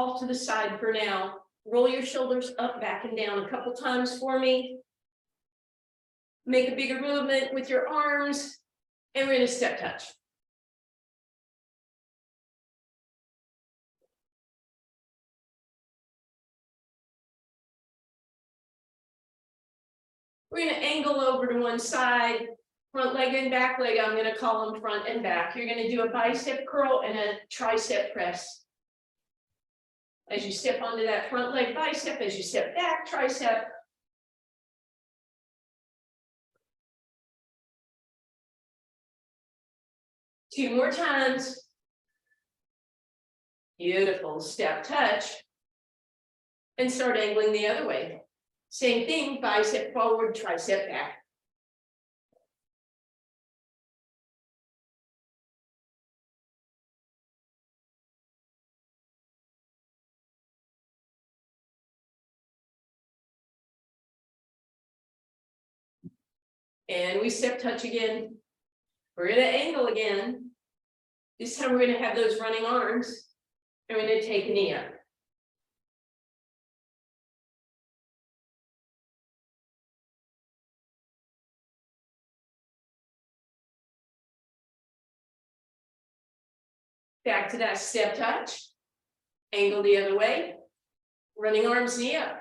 off to the side for now. Roll your shoulders up, back and down a couple times for me. Make a bigger movement with your arms, and we're gonna step touch. We're gonna angle over to one side, front leg and back leg, I'm gonna call them front and back. You're gonna do a bicep curl and a tricep press. As you step onto that front leg bicep, as you step back, tricep. Two more times. Beautiful, step touch. And start angling the other way. Same thing, bicep forward, tricep back. And we step touch again. We're gonna angle again. This time we're gonna have those running arms. And we're gonna take a knee up. Back to that step touch. Angle the other way. Running arms, knee up.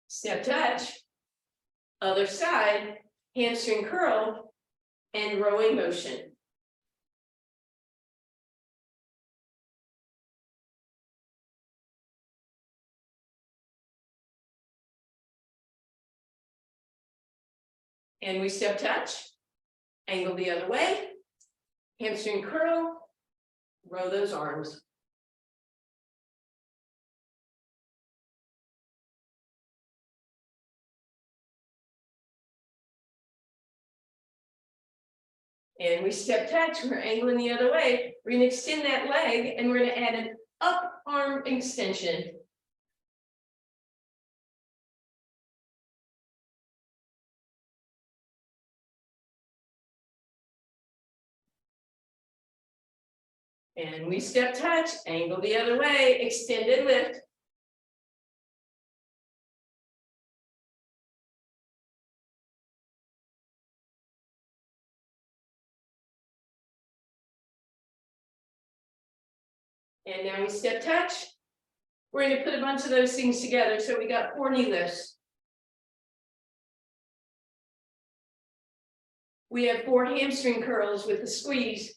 Step touch. Other side, hamstring curl, and rowing motion. And we step touch, angle the other way, hamstring curl, row those arms. And we step touch, we're angling the other way. We're gonna extend that leg and we're gonna add an up arm extension. And we step touch, angle the other way, extend and lift. And now we step touch. We're going to put a bunch of those things together. So we got 4 knee lifts. We have 4 hamstring curls with the squeeze.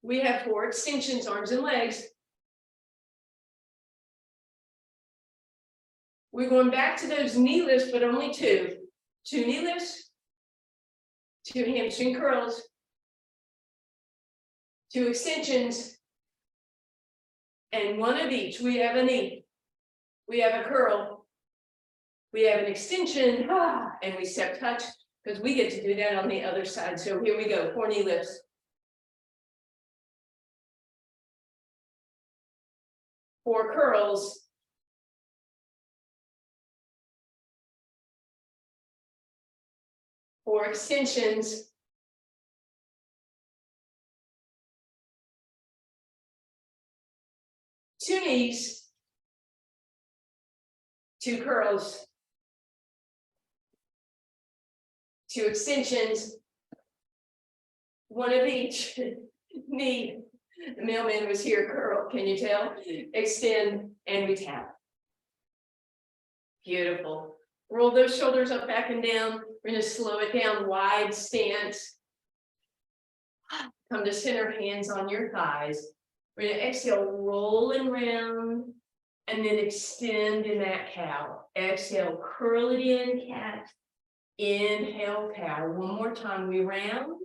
We have 4 extensions, arms and legs. We're going back to those knee lifts, but only 2. 2 knee lifts, 2 hamstring curls, 2 extensions, and 1 of each. We have a knee, we have a curl, we have an extension, and we step touch, because we get to do that on the other side. So here we go, 4 knee lifts. 4 curls. 4 extensions. 2 knees. 2 curls. 2 extensions. 1 of each. Knee. The mailman was here, curl, can you tell? Extend, and we tap. Beautiful. Roll those shoulders up, back and down. We're going to slow it down, wide stance. Come to center, hands on your thighs. We're going to exhale, rolling round, and then extend in that cow. Exhale, curl it in, cat. Inhale, cow. One more time, we round.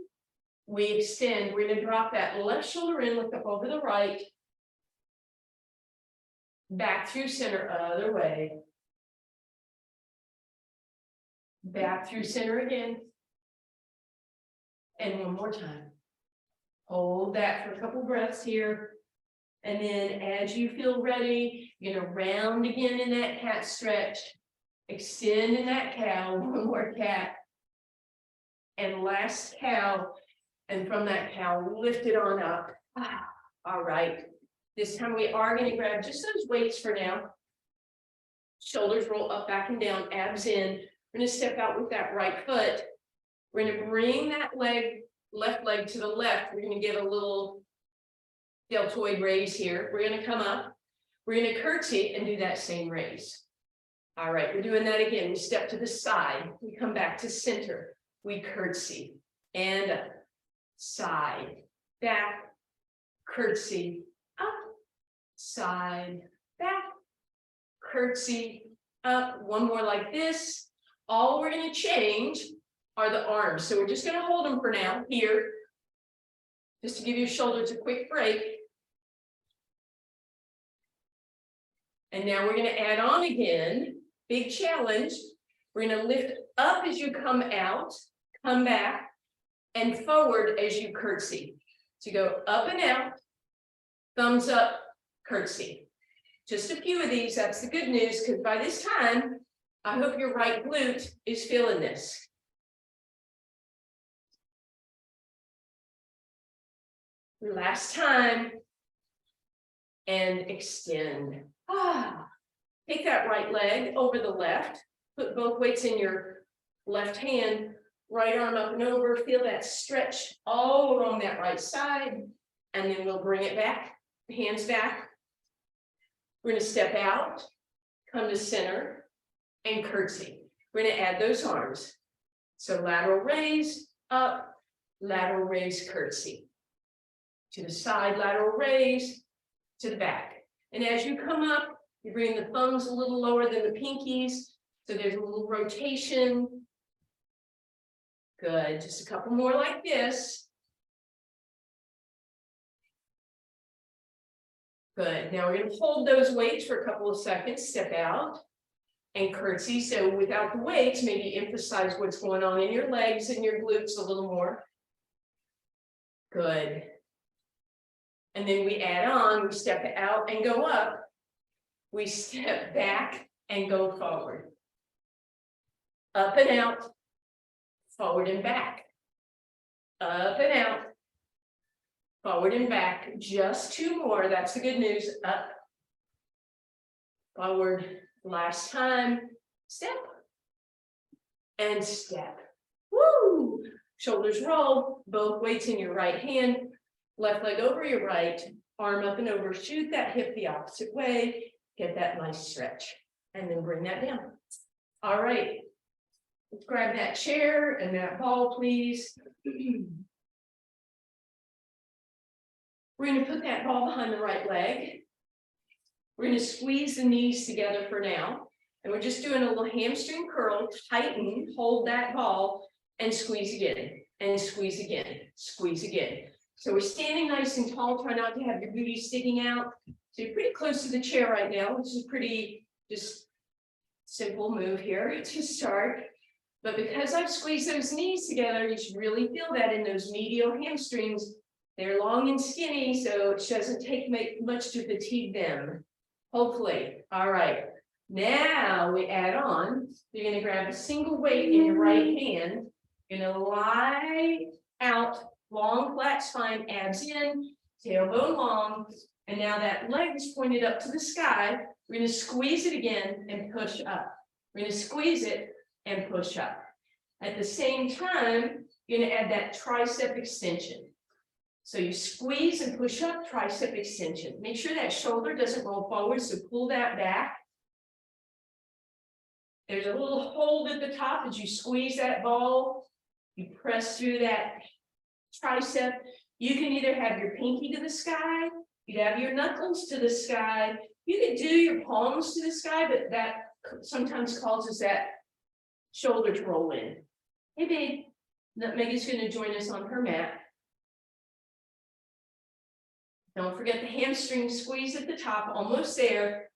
We extend. We're going to drop that left shoulder in, look up over the right. Back through center, other way. Back through center again. And one more time. Hold that for a couple breaths here. And then as you feel ready, you're gonna round again in that cat stretch, extend in that cow, one more cat, and last cow, and from that cow, lift it on up. All right, this time we are gonna grab just those weights for now. Shoulders roll up, back and down, abs in. We're gonna step out with that right foot. We're gonna bring that leg, left leg to the left. We're gonna get a little deltoid raise here. We're gonna come up. We're gonna curtsy and do that same raise. All right, we're doing that again. We step to the side. We come back to center. We curtsy and up, side, back, curtsy, up, side, back, curtsy, up. One more like this. All we're gonna change are the arms. So we're just gonna hold them for now here, just to give your shoulders a quick break. And now we're gonna add on again, big challenge. We're gonna lift up as you come out, come back, and forward as you curtsy. So go up and out, thumbs up, curtsy. Just a few of these, that's the good news, because by this time, I hope your right glute is feeling this. Last time, and extend. Take that right leg over the left, put both weights in your left hand, right arm up and over, feel that stretch all along that right side, and then we'll bring it back, hands back. We're gonna step out, come to center, and curtsy. We're gonna add those arms. So lateral raise, up, lateral raise, curtsy. To the side, lateral raise, to the back. And as you come up, you bring the thumbs a little lower than the pinkies, so there's a little rotation. Good, just a couple more like this. Good, now we're gonna hold those weights for a couple of seconds, step out, and curtsy. So without the weights, maybe emphasize what's going on in your legs and your glutes a little more. Good. And then we add on, we step out and go up. We step back and go forward. Up and out, forward and back. Up and out, forward and back. Just two more, that's the good news. Up, forward, last time. Step, and step. Woo! Shoulders roll, both weights in your right hand. Left leg over your right, arm up and over, shoot that hip the opposite way, get that nice stretch, and then bring that down. All right, let's grab that chair and that ball, please. We're gonna put that ball behind the right leg. We're gonna squeeze the knees together for now, and we're just doing a little hamstring curl, tighten, hold that ball, and squeeze again, and squeeze again, squeeze again. So we're standing nice and tall, try not to have your booty sticking out. So you're pretty close to the chair right now, which is pretty just simple move here to start. But because I've squeezed those knees together, you should really feel that in those medial hamstrings. They're long and skinny, so it doesn't take much to fatigue them, hopefully. All right, now we add on. You're gonna grab a single weight in your right hand. You're gonna lie out. Long, flat spine, abs in, tailbone long, and now that leg is pointed up to the sky. We're going to squeeze it again and push up. We're going to squeeze it and push up. At the same time, you're going to add that tricep extension. So you squeeze and push up, tricep extension. Make sure that shoulder doesn't roll forward, so pull that back. There's a little hold at the top as you squeeze that ball. You press through that tricep. You can either have your pinky to the sky, you'd have your knuckles to the sky, you could do your palms to the sky, but that sometimes causes that shoulder to roll in. Hey babe, Nutmeg is going to join us on her mat. Don't forget the hamstring squeeze at the top, almost there.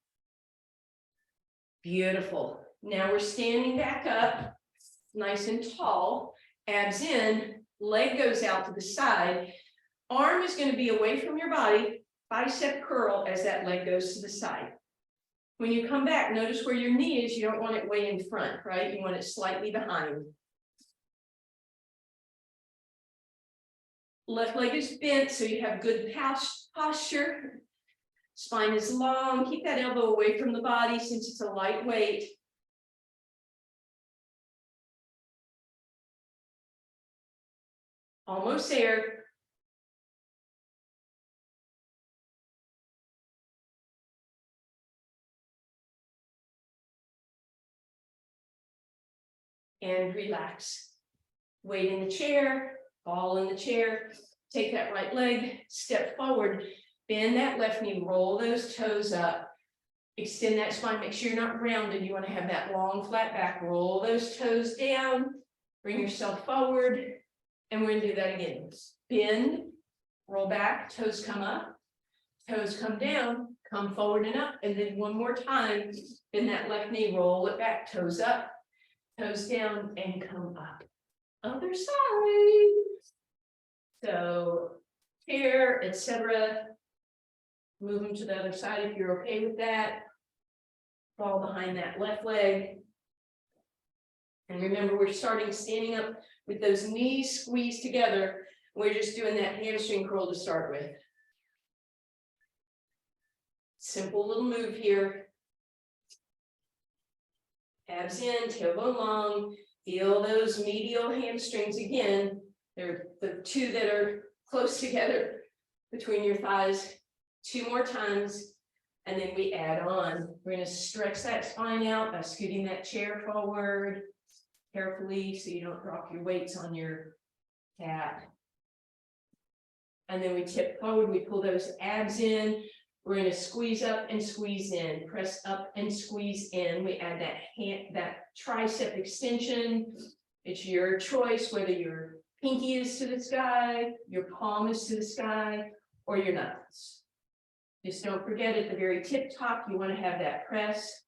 Beautiful. Now we're standing back up, nice and tall, abs in. Leg goes out to the side. Arm is going to be away from your body, bicep curl as that leg goes to the side. When you come back, notice where your knee is. You don't want it way in front, right? You want it slightly behind. Left leg is bent, so you have good posture. Spine is long. Keep that elbow away from the body since it's a light weight. Almost there. And relax. Weight in the chair, ball in the chair. Take that right leg, step forward, bend that left knee, roll those toes up. Extend that spine, make sure you're not rounded. You want to have that long flat back. Roll those toes down, bring yourself forward, and we're going to do that again. Bend, roll back, toes come up, toes come down, come forward and up, and then one more time, bend that left knee, roll it back, toes up, toes down, and come up. Other side. So chair, etc. Move them to the other side if you're okay with that. Fall behind that left leg. And remember, we're starting standing up with those knees squeezed together. We're just doing that hamstring curl to start with. Simple little move here. Abs in, tailbone long. Feel those medial hamstrings again. They're the two that are close together between your thighs. 2 more times, and then we add on. We're going to stretch that spine out by scooting that chair forward carefully so you don't drop your weights on your cat. And then we tip forward, we pull those abs in. We're going to squeeze up and squeeze in, press up and squeeze in. We add that tricep extension. It's your choice whether your pinky is to the sky, your palm is to the sky, or your knuckles. Just don't forget at the very tip top, you want to have that press.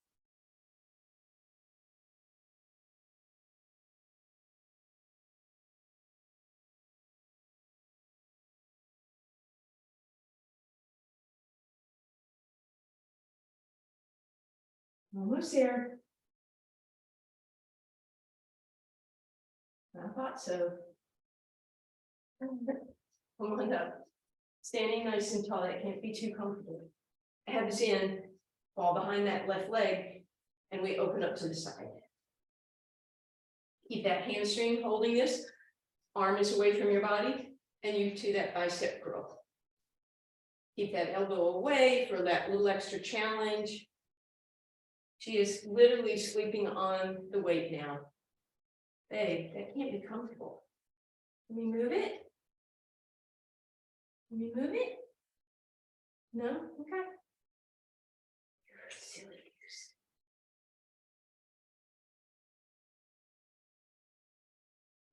Almost there. I thought so. Come on up. Standing nice and tall, that can't be too comfortable. Abs in, fall behind that left leg, and we open up to the side. Keep that hamstring holding this. Arm is away from your body, and you do that bicep curl. Keep that elbow away for that little extra challenge. She is literally sleeping on the weight now. Babe, that can't be comfortable. Can we move it? Can we move it? No? Okay. You're silly goose.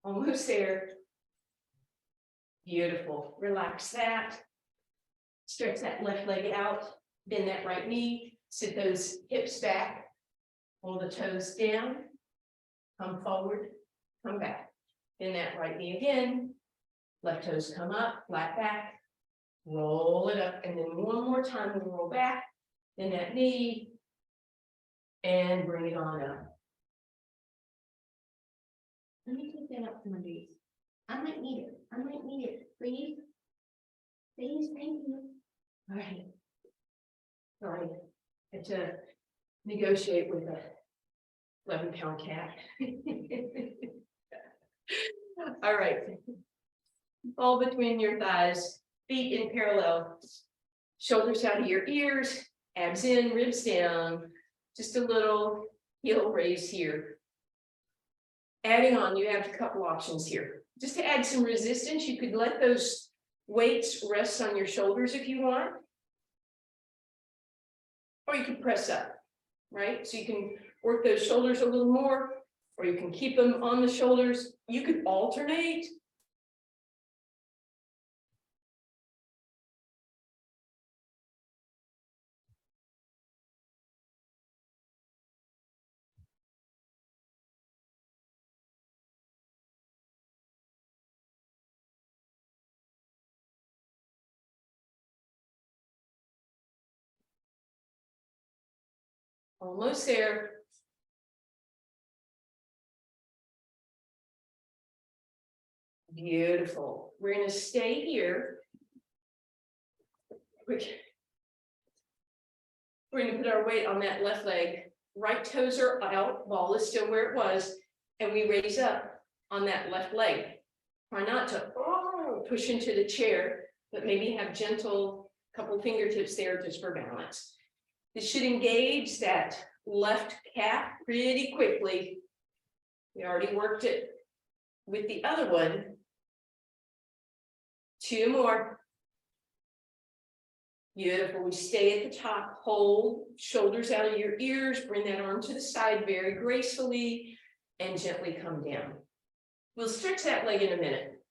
Almost there. Beautiful. Relax that. Stretch that left leg out. Bend that right knee. Sit those hips back. Pull the toes down. Come forward. Come back. Bend that right knee again. Left toes come up. Flat back. Roll it up. And then one more time we roll back. Bend that knee. And bring it on up. Let me take that up from underneath. I might need it. I might need it. Please. Please, thank you. All right. Sorry. I had to negotiate with a 11-pound cat. All right. Fall between your thighs, feet in parallel, shoulders out of your ears, abs in, ribs down, just a little heel raise here. Adding on, you have a couple options here. Just to add some resistance, you could let those weights rest on your shoulders if you want. Or you could press up, right? So you can work those shoulders a little more, or you can keep them on the shoulders. You could alternate. Almost there. Beautiful. We're going to stay here. We're going to put our weight on that left leg. Right toes are out, ball is still where it was, and we raise up on that left leg. Try not to push into the chair, but maybe have gentle couple fingertips there just for balance. This should engage that left calf pretty quickly. We already worked it with the other one. 2 more. Beautiful. We stay at the top, hold shoulders out of your ears, bring that arm to the side very gracefully, and gently come down. We'll stretch that leg in a minute.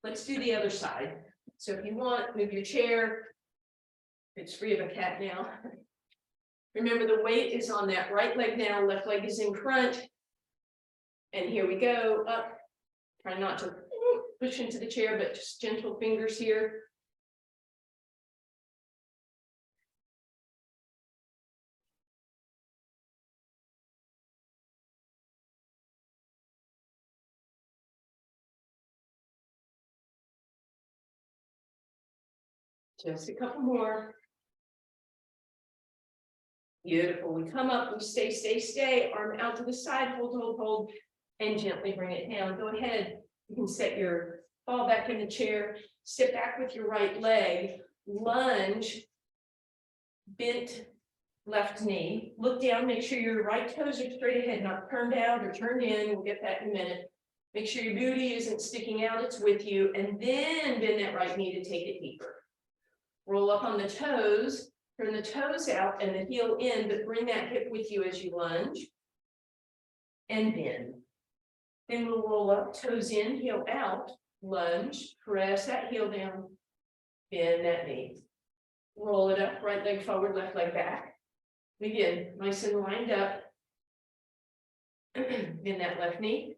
Let's do the other side. So if you want, move your chair. It's free of a cat now. Remember, the weight is on that right leg now, left leg is in front. And here we go, up. Try not to push into the chair, but just gentle fingers here. Just a couple more. Beautiful. We come up, we stay, stay, stay. Arm out to the side, hold, hold, hold, and gently bring it down. Go ahead. You can set your ball back in the chair. Step back with your right leg. Lunge. Bent left knee. Look down. Make sure your right toes are straight ahead, not turned out or turned in. We'll get that in a minute. Make sure your booty isn't sticking out. It's with you. And then bend that right knee to take it deeper. Roll up on the toes, turn the toes out and the heel in, but bring that hip with you as you lunge and bend. Then we'll roll up, toes in, heel out, lunge, press that heel down, bend that knee. Roll it up, right leg forward, left leg back. Again, nice and lined up. Bend that left knee.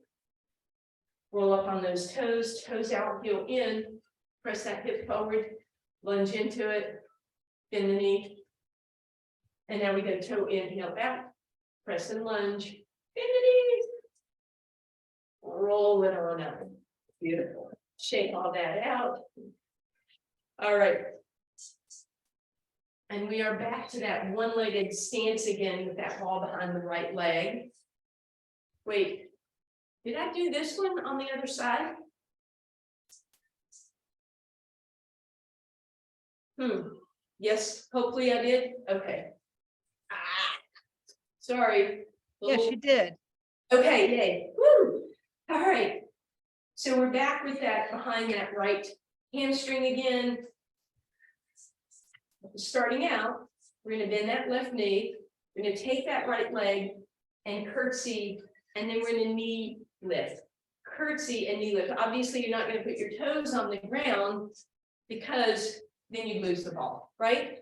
Roll up on those toes, toes out, heel in, press that hip forward. Lunge into it, bend the knee, and now we go toe in, heel back, press and lunge, bend the knee, roll it on up. Beautiful. Shake all that out. All right. And we are back to that one-legged stance again with that ball behind the right leg. Wait, did I do this one on the other side? Yes, hopefully I did. Okay. Sorry. Yes, you did. Okay, yay. Woo. All right. So we're back with that behind that right hamstring again. Starting out, we're going to bend that left knee. We're going to take that right leg and curtsy, and then we're going to knee lift. Curtsy and knee lift. Obviously, you're not going to put your toes on the ground because then you lose the ball, right?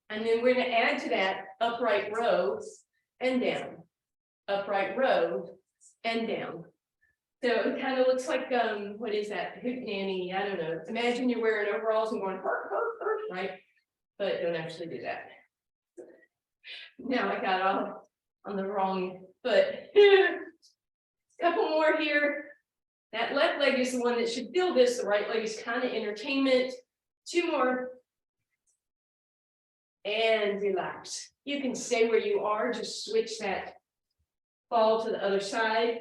And then we're going to add to that upright row and down, upright row and down. So it kind of looks like, what is that? Hoot nanny, I don't know. Imagine you're wearing overalls and going, right? But don't actually do that. Now I got off on the wrong foot. Couple more here. That left leg is the one that should feel this. The right leg is kind of entertainment. 2 more. And relax. You can stay where you are, just switch that ball to the other side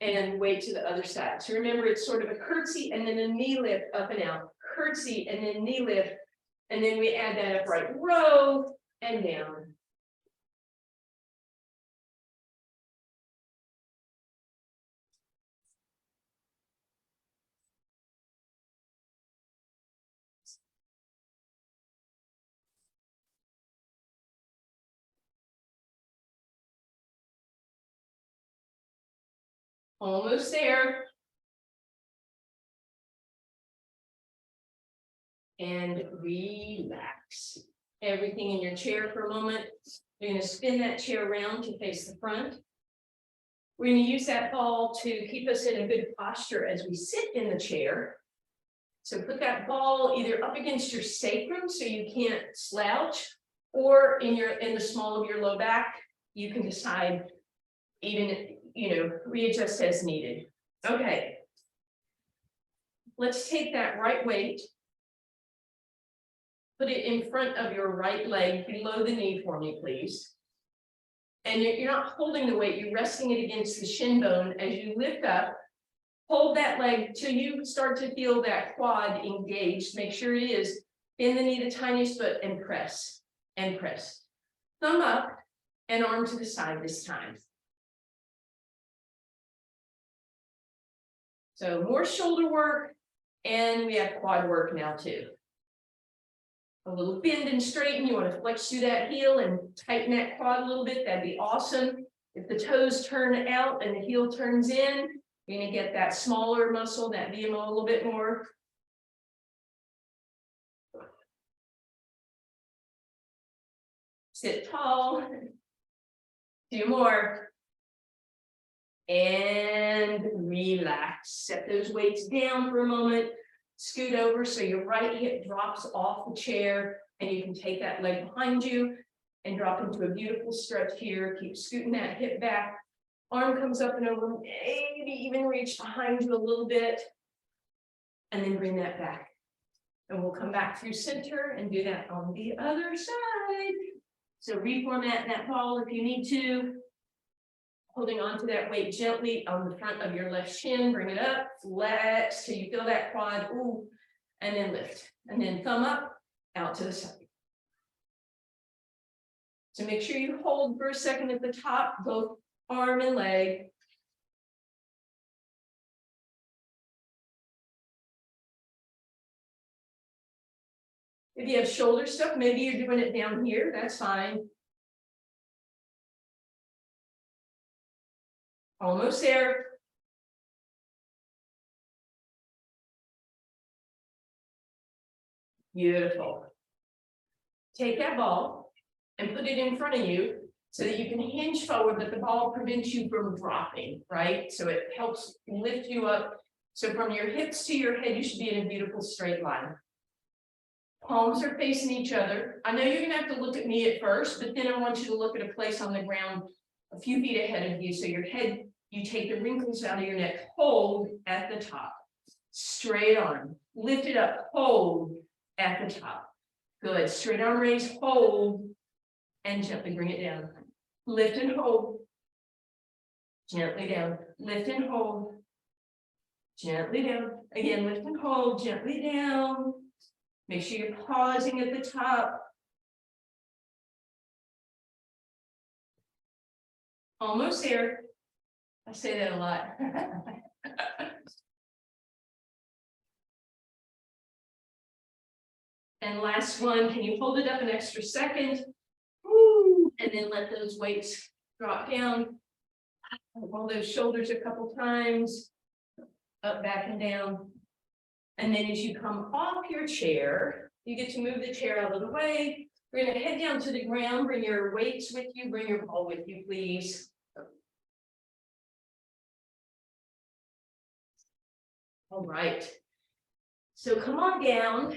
and weight to the other side. So remember, it's sort of a curtsy and then a knee lift up and out. Curtsy and then knee lift. And then we add that upright row and down. Almost there. And relax. Everything in your chair for a moment. You're going to spin that chair around to face the front. We're going to use that ball to keep us in a good posture as we sit in the chair. So put that ball either up against your sacrum so you can't slouch, or in the small of your low back, you can decide even, readjust as needed. Okay. Let's take that right weight. Put it in front of your right leg below the knee for me, please. And you're not holding the weight, you're resting it against the shin bone as you lift up. Hold that leg till you start to feel that quad engaged. Make sure it is. Bend the knee the tiniest foot and press and press. Thumb up and arm to the side this time. So more shoulder work, and we have quad work now too. A little bend and straighten. You want to flex through that heel and tighten that quad a little bit. That'd be awesome. If the toes turn out and the heel turns in, you're going to get that smaller muscle, that VMO a little bit more. Sit tall. 2 more. And relax. Set those weights down for a moment. Scoot over so your right hip drops off the chair, and you can take that leg behind you and drop into a beautiful stretch here. Keep scooting that hip back. Arm comes up and over, maybe even reach behind you a little bit, and then bring that back. And we'll come back through center and do that on the other side. So reformat that ball if you need to. Holding on to that weight gently on the front of your left shin, bring it up, flex till you feel that quad, ooh, and then lift. And then thumb up, out to the side. So make sure you hold for a second at the top, both arm and leg. If you have shoulder stuff, maybe you're doing it down here, that's fine. Almost there. Beautiful. Take that ball and put it in front of you so that you can hinge forward, but the ball prevents you from dropping, right? So it helps lift you up. So from your hips to your head, you should be in a beautiful straight line. Palms are facing each other. I know you're gonna have to look at me at first, but then I want you to look at a place on the ground a few feet ahead of you. So your head, you take the wrinkles out of your neck, hold at the top. Straight arm, lift it up, hold at the top. Good, straight arm raise, hold, and gently bring it down. Lift and hold, gently down, lift and hold, gently down. Again, lift and hold, gently down. Make sure you're pausing at the top. Almost there. I say that a lot. And last one, can you hold it up an extra second? Woo, and then let those weights drop down. Roll those shoulders a couple times. Up, back, and down. And then as you come off your chair, you get to move the chair out of the way. We're going to head down to the ground. Bring your weights with you. Bring your ball with you, please. All right. So come on down.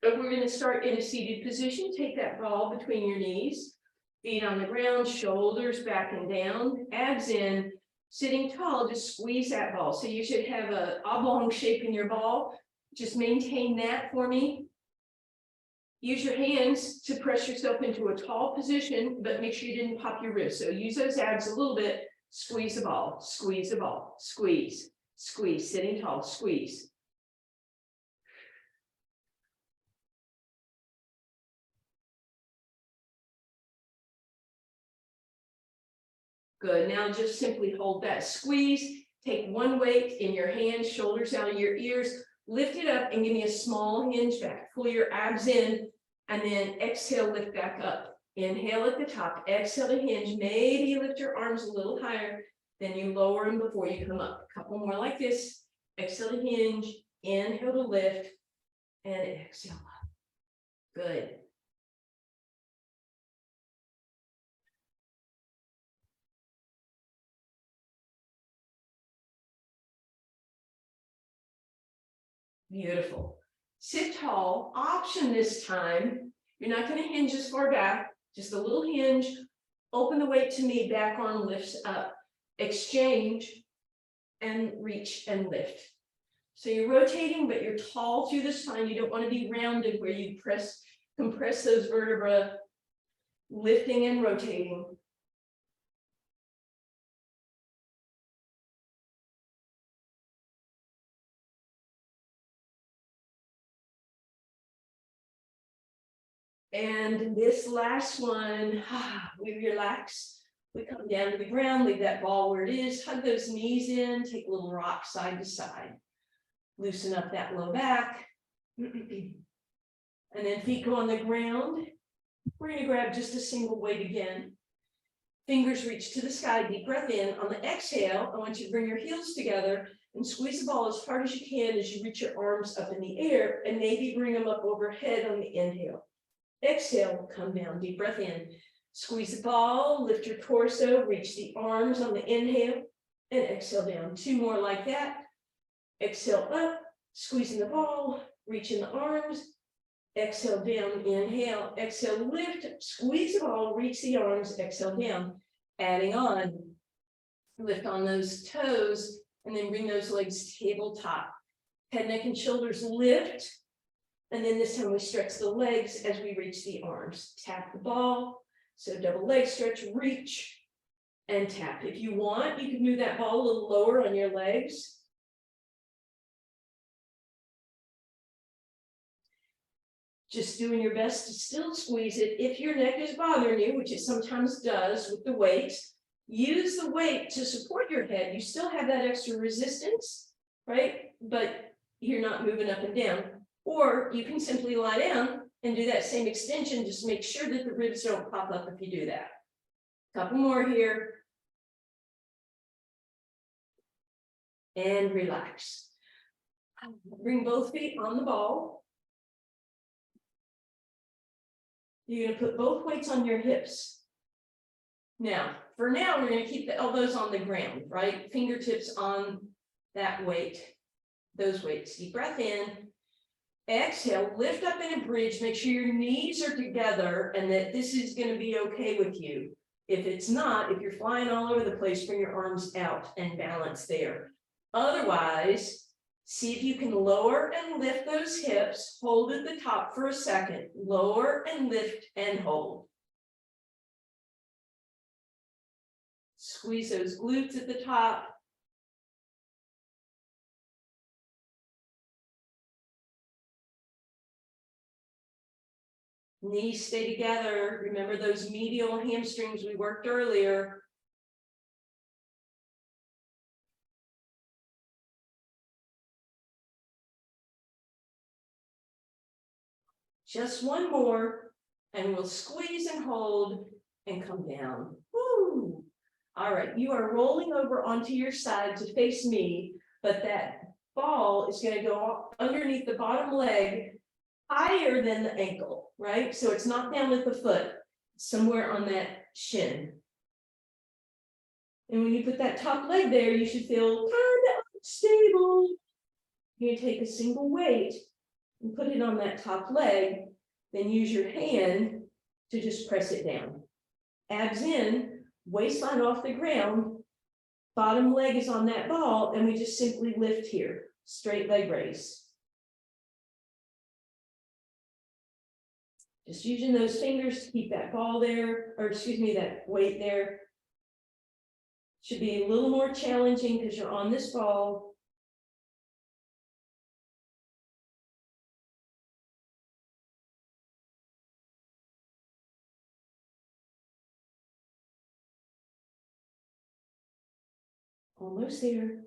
But we're going to start in a seated position. Take that ball between your knees. Feet on the ground, shoulders back and down, abs in. Sitting tall, just squeeze that ball. So you should have an oblong shape in your ball. Just maintain that for me. Use your hands to press yourself into a tall position, but make sure you didn't pop your wrist. So use those abs a little bit. Squeeze the ball, squeeze the ball, squeeze, squeeze, sitting tall, squeeze. Good, now just simply hold that squeeze. Take one weight in your hands, shoulders out of your ears, lift it up and give me a small hinge back. Pull your abs in and then exhale, lift back up. Inhale at the top, exhale to hinge. Maybe you lift your arms a little higher, then you lower them before you come up. A couple more like this. Exhale to hinge, inhale to lift, and exhale up. Good. Beautiful. Sit tall. Option this time You're not going to hinge as far back, just a little hinge. Open the weight to me, back arm lifts up, exchange, and reach and lift. So you're rotating, but you're tall through the spine. You don't want to be rounded where you compress those vertebrae, lifting and rotating. And this last one, we relax. We come down to the ground, leave that ball where it is, hug those knees in, take a little rock side to side. Loosen up that low back. And then feet go on the ground. We're going to grab just a single weight again. Fingers reach to the sky, deep breath in. On the exhale, I want you to bring your heels together and squeeze the ball as hard as you can as you reach your arms up in the air, and maybe bring them up overhead on the inhale. Exhale, come down, deep breath in. Squeeze the ball, lift your torso, reach the arms on the inhale, and exhale down. 2 more like that. Exhale up, squeezing the ball, reaching the arms. Exhale down, inhale, exhale, lift, squeeze the ball, reach the arms, exhale down. Adding on, lift on those toes, and then bring those legs tabletop. Head, neck, and shoulders lift. And then this time we stretch the legs as we reach the arms. Tap the ball. So double leg stretch, reach, and tap. If you want, you can move that ball a little lower on your legs. Just doing your best to still squeeze it. If your neck is bothering you, which it sometimes does with the weight, use the weight to support your head. You still have that extra resistance, right? But you're not moving up and down. Or you can simply lie down and do that same extension. Just make sure that the ribs don't pop up if you do that. Couple more here. And relax. Bring both feet on the ball. You're going to put both weights on your hips. Now, for now, we're going to keep the elbows on the ground, right? Fingertips on that weight, those weights. Deep breath in. Exhale, lift up in a bridge. Make sure your knees are together and that this is going to be okay with you. If it's not, if you're flying all over the place, bring your arms out and balance there. Otherwise, see if you can lower and lift those hips. Hold at the top for a second. Lower and lift and hold. Squeeze those glutes at the top. Knees stay together. Remember those medial hamstrings we worked earlier. Just one more, and we'll squeeze and hold and come down. Woo! All right, you are rolling over onto your side to face me, but that ball is going to go underneath the bottom leg, higher than the ankle, right? So it's not down at the foot, somewhere on that shin. And when you put that top leg there, you should feel kind of stable. You're going to take a single weight and put it on that top leg, then use your hand to just press it down. Abs in, waistline off the ground, bottom leg is on that ball, and we just simply lift here, straight leg raise. Just using those fingers to keep that ball there, or excuse me, that weight there. Should be a little more challenging because you're on this ball. Almost there.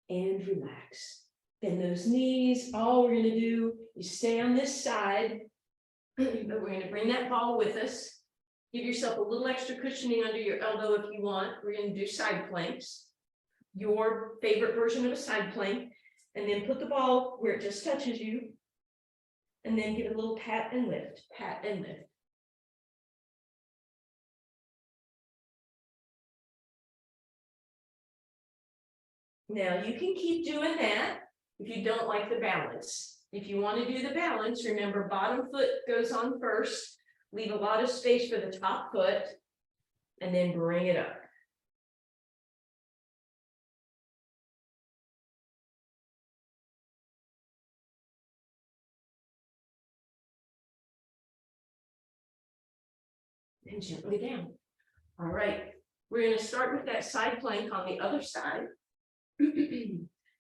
And relax. Bend those knees. All we're going to do is stay on this side, but we're going to bring that ball with us. Give yourself a little extra cushioning under your elbow if you want. We're going to do side planks, your favorite version of a side plank, and then put the ball where it just touches you, and then give it a little pat and lift, pat and lift. Now you can keep doing that if you don't like the balance. If you want to do the balance, remember bottom foot goes on first, leave a lot of space for the top foot, and then bring it up. And gently down. All right, we're going to start with that side plank on the other side.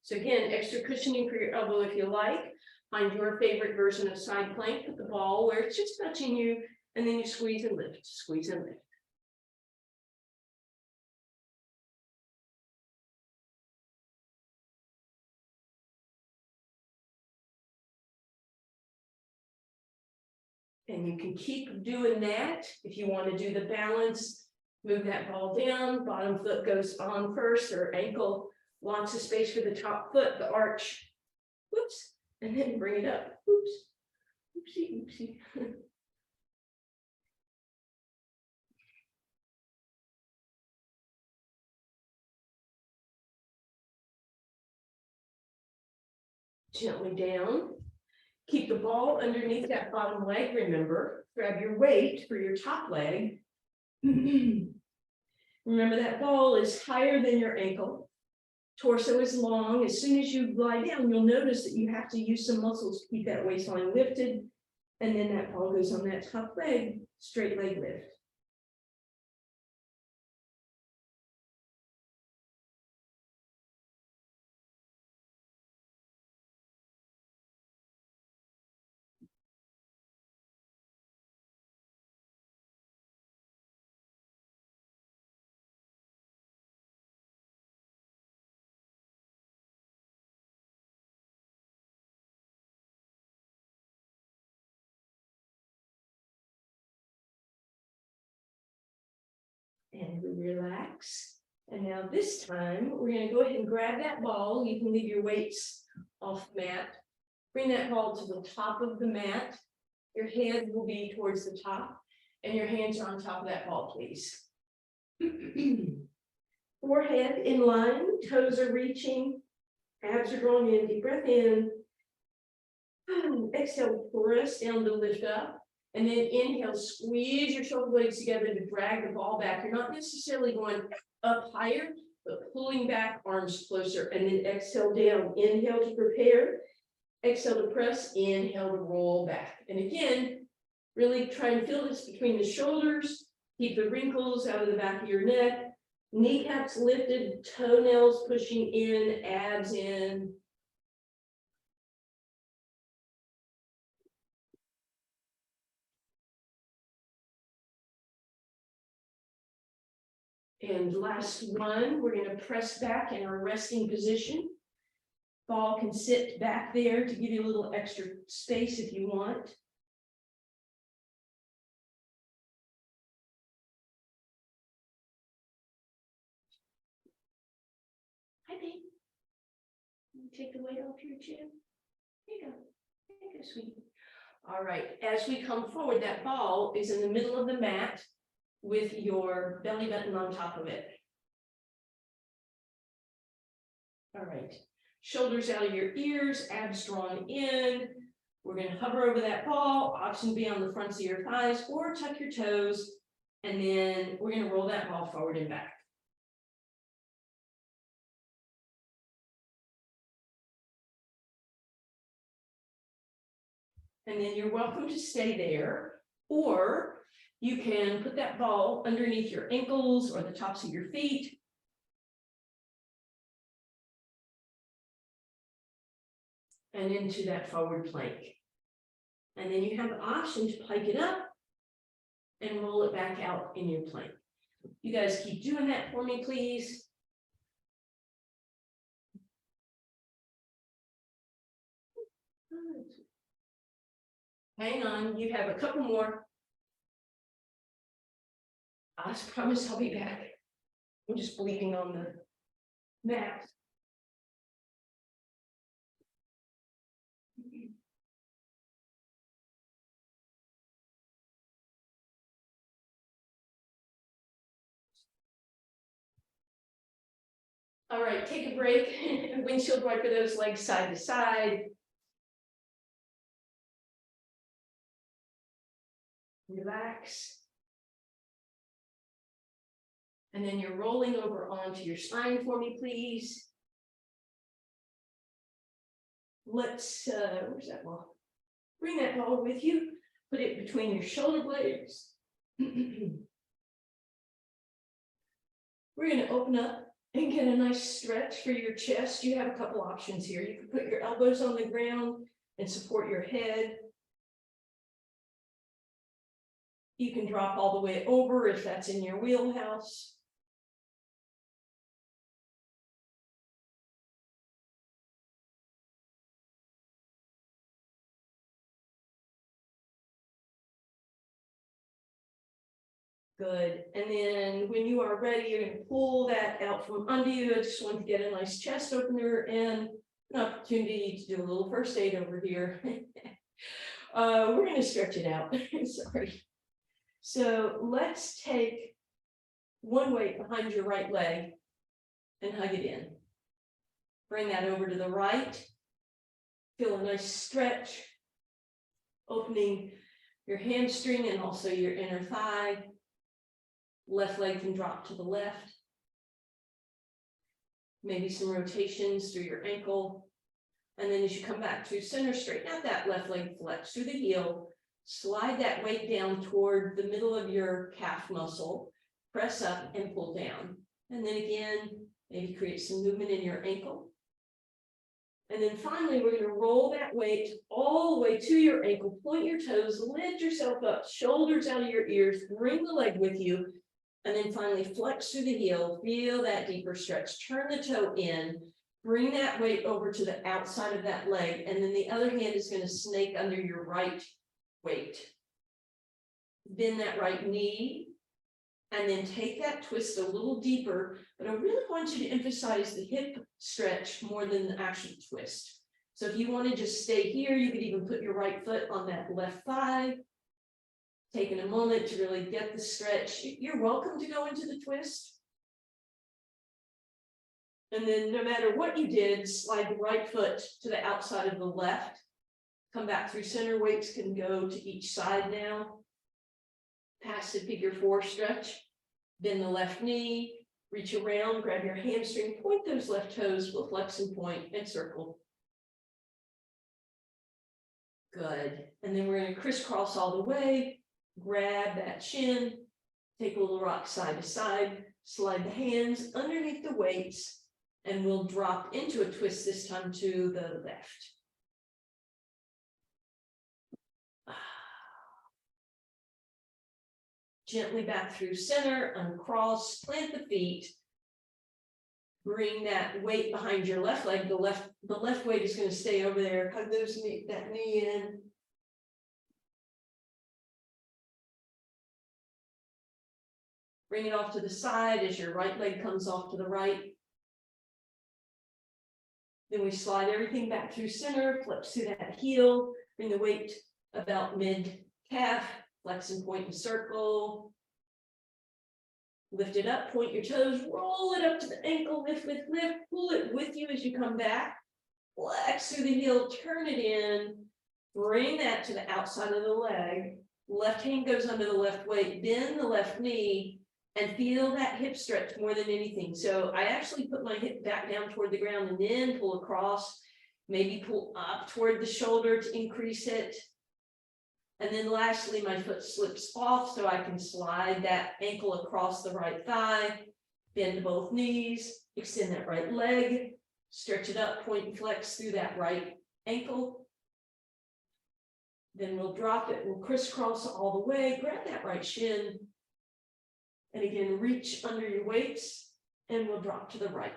So again, extra cushioning for your elbow if you like. Find your favorite version of side plank, put the ball where it's just touching you, and then you squeeze and lift, squeeze and lift. And you can keep doing that. If you want to do the balance, move that ball down, bottom foot goes on first, or ankle, lots of space for the top foot, the arch, whoops, and then bring it up, oops, oopsie, oopsie. Gently down. Keep the ball underneath that bottom leg, remember, grab your weight for your top leg. Remember that ball is higher than your ankle. Torso is long. As soon as you lie down, you'll notice that you have to use some muscles to keep that waistline lifted. And then that ball goes on that top leg, straight leg lift. And we relax. And now this time, we're going to go ahead and grab that ball. You can leave your weights off the mat. Bring that ball to the top of the mat. Your head will be towards the top, and your hands are on top of that ball, please. Forehead in line, toes are reaching, abs are going in, deep breath in. Exhale, press down to lift up. And then inhale, squeeze your shoulder blades together to drag the ball back. You're not necessarily going up higher, but pulling back, arms closer. And then exhale down. Inhale to prepare. Exhale to press. Inhale to roll back. And again, really try and feel this between the shoulders. Keep the wrinkles out of the back of your neck. Kneecaps lifted, toenails pushing in, abs in. And last one, we're going to press back in our resting position. Ball can sit back there to give you a little extra space if you want. Hi, babe. Take the weight off your chin. There you go. There you go, sweetie. All right. As we come forward, that ball is in the middle of the mat with your belly button on top of it. All right. Shoulders out of your ears, abs drawn in. We're going to hover over that ball, option be on the fronts of your thighs, or tuck your toes, and then we're going to roll that ball forward and back. And then you're welcome to stay there, or you can put that ball underneath your ankles or the tops of your feet. And into that forward plank. And then you have the option to pike it up and roll it back out in your plank. You guys keep doing that for me, please. Hang on, you have a couple more. I promise I'll be back. I'm just bleeding on the mat. All right, take a break. Windshield wiper those legs side to side. Relax. And then you're rolling over onto your spine for me, please. Let's, where's that ball? Bring that ball with you. Put it between your shoulder blades. We're going to open up and get a nice stretch for your chest. You have a couple options here. You can put your elbows on the ground and support your head. You can drop all the way over if that's in your wheelhouse. Good. And then when you are ready, you're going to pull that out from under you. I just want to get a nice chest opener and an opportunity to do a little first aid over here. We're going to stretch it out. Sorry. So let's take one weight behind your right leg and hug it in. Bring that over to the right. Feel a nice stretch, opening your hamstring and also your inner thigh. Left leg can drop to the left. Maybe some rotations through your ankle. And then as you come back to center, straighten out that left leg, flex through the heel. Slide that weight down toward the middle of your calf muscle. Press up and pull down. And then again, maybe create some movement in your ankle. And then finally, we're going to roll that weight all the way to your ankle. Point your toes, lift yourself up, shoulders out of your ears, bring the leg with you. And then finally flex through the heel, feel that deeper stretch, turn the toe in, bring that weight over to the outside of that leg, and then the other hand is going to snake under your right weight. Bend that right knee, and then take that twist a little deeper, but I really want you to emphasize the hip stretch more than the actual twist. So if you want to just stay here, you could even put your right foot on that left thigh. Taking a moment to really get the stretch. You're welcome to go into the twist. And then no matter what you did, slide the right foot to the outside of the left. Come back through center. Weights can go to each side now. Passive figure 4 stretch. Bend the left knee. Reach around, grab your hamstring, point those left toes, we'll flex and point and circle. Good. And then we're going to crisscross all the way. Grab that shin, take a little rock side to side, slide the hands underneath the weights, and we'll drop into a twist this time to the left. Gently back through center, uncross, plant the feet. Bring that weight behind your left leg. The left weight is going to stay over there. Hug that knee in. Bring it off to the side as your right leg comes off to the right. Then we slide everything back through center, flex through that heel, bring the weight about mid-calf, flex and point and circle. Lift it up, point your toes, roll it up to the ankle, lift, lift, lift, pull it with you as you come back. Flex through the heel, turn it in, bring that to the outside of the leg. Left hand goes under the left weight, bend the left knee, and feel that hip stretch more than anything. So I actually put my hip back down toward the ground and then pull across, maybe pull up toward the shoulder to increase it. And then lastly, my foot slips off so I can slide that ankle across the right thigh, bend both knees, extend that right leg, stretch it up, point and flex through that right ankle. Then we'll drop it, we'll crisscross all the way, grab that right shin, and again, reach under your weights, and we'll drop to the right.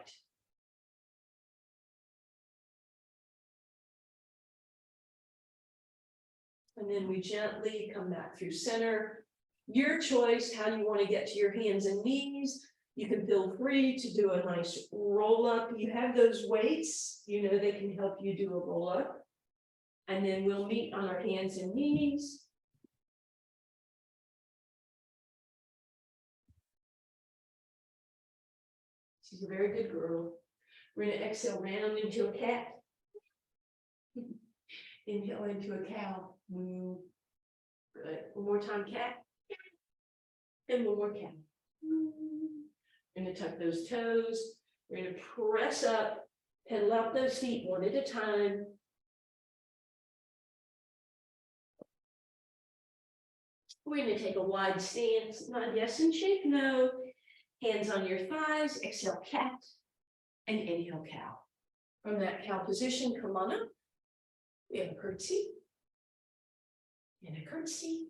And then we gently come back through center. Your choice, how you want to get to your hands and knees. You can feel free to do a nice roll up. You have those weights, you know, they can help you do a roll up. And then we'll meet on our hands and knees. She's a very good girl. We're going to exhale round into a cat. Inhale into a cow. Moo. Good. One more time, cat. And one more cat. We're gonna tuck those toes. We're gonna press up, pedal out those feet one at a time. We're gonna take a wide stance, nod yes and shake no. Hands on your thighs, exhale cat, and inhale cow. From that cow position, come on up. We have a curtsy. And a curtsy.